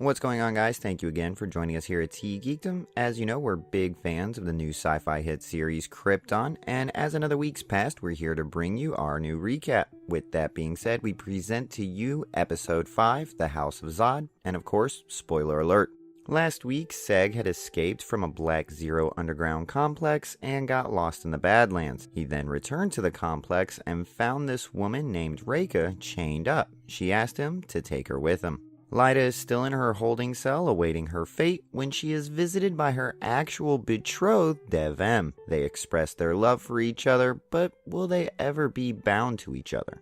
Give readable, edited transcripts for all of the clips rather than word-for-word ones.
What's going on, guys? Thank you again for joining us here at TGeekdom. As you know, we're big fans of the new sci-fi hit series Krypton, and as another week's passed, we're here to bring you our new recap. With that being said, we present to you Episode 5, The House of Zod, and of course, spoiler alert. Last week, Seg had escaped from a Black Zero underground complex and got lost in the Badlands. He then returned to the complex and found this woman named Reka chained up. She asked him to take her with him. Lyta is still in her holding cell awaiting her fate when she is visited by her actual betrothed, Dev-Em. They express their love for each other, but will they ever be bound to each other?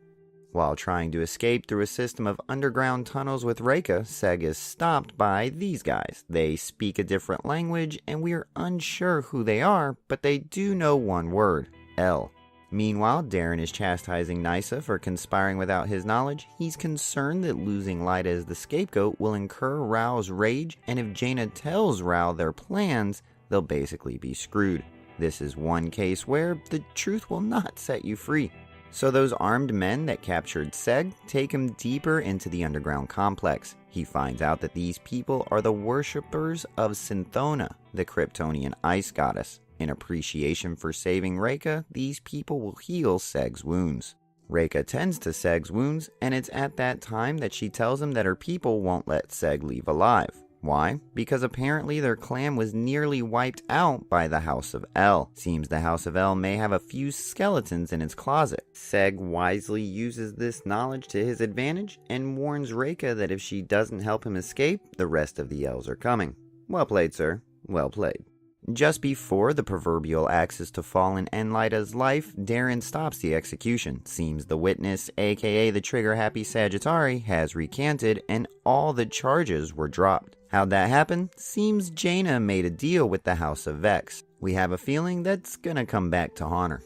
While trying to escape through a system of underground tunnels with Reka, Seg is stopped by these guys. They speak a different language, and we are unsure who they are, but they do know one word, L. Meanwhile, Darren is chastising Nyssa for conspiring without his knowledge. He's concerned that losing Lyta as the scapegoat will incur Rao's rage, and if Jaina tells Rao their plans, they'll basically be screwed. This is one case where the truth will not set you free. So those armed men that captured Seg take him deeper into the underground complex. He finds out that these people are the worshippers of Synthona, the Kryptonian ice goddess. In appreciation for saving Reka, these people will heal Seg's wounds. Reka tends to Seg's wounds, and it's at that time that she tells him that her people won't let Seg leave alive. Why? Because apparently their clan was nearly wiped out by the House of El. Seems the House of El may have a few skeletons in its closet. Seg wisely uses this knowledge to his advantage and warns Reka that if she doesn't help him escape, the rest of the Els are coming. Well played, sir. Well played. Just before the proverbial axe is to fall in Lyta's life, Darren stops the execution. Seems the witness, aka the trigger-happy Sagittari, has recanted and all the charges were dropped. How'd that happen? Seems Jaina made a deal with the House of Vex. We have a feeling that's gonna come back to haunt her.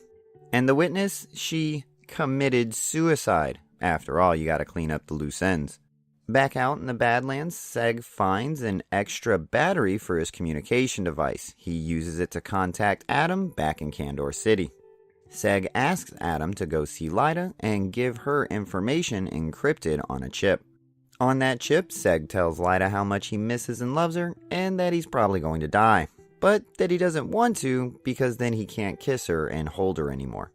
And the witness, she committed suicide. After all, you gotta clean up the loose ends. Back out in the Badlands, Seg finds an extra battery for his communication device. He uses it to contact Adam back in Kandor City. Seg asks Adam to go see Lyta and give her information encrypted on a chip. On that chip, Seg tells Lyta how much he misses and loves her, and that he's probably going to die. But that he doesn't want to, because then he can't kiss her and hold her anymore.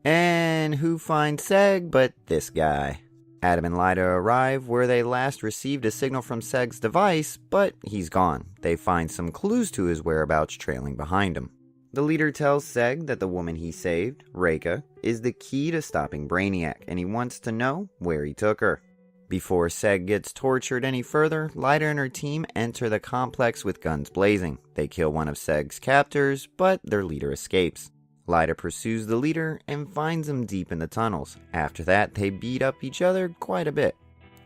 And who finds Seg but this guy? Adam and Lyta arrive where they last received a signal from Seg's device, but he's gone. They find some clues to his whereabouts trailing behind him. The leader tells Seg that the woman he saved, Reka, is the key to stopping Brainiac, and he wants to know where he took her. Before Seg gets tortured any further, Lyta and her team enter the complex with guns blazing. They kill one of Seg's captors, but their leader escapes. Lyta pursues the leader and finds him deep in the tunnels. After that, they beat up each other quite a bit.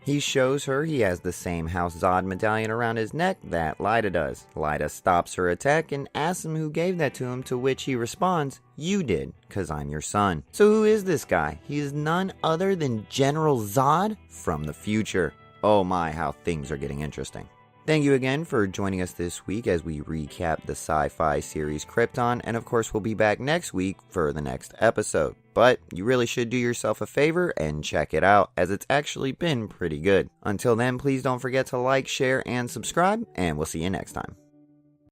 He shows her he has the same House Zod medallion around his neck that Lyta does. Lyta stops her attack and asks him who gave that to him, to which he responds, "You did, 'cause I'm your son." So who is this guy? He is none other than General Zod from the future. Oh my, how things are getting interesting. Thank you again for joining us this week as we recap the sci-fi series Krypton, and of course we'll be back next week for the next episode. But you really should do yourself a favor and check it out, as it's actually been pretty good. Until then, please don't forget to like, share, and subscribe, and we'll see you next time.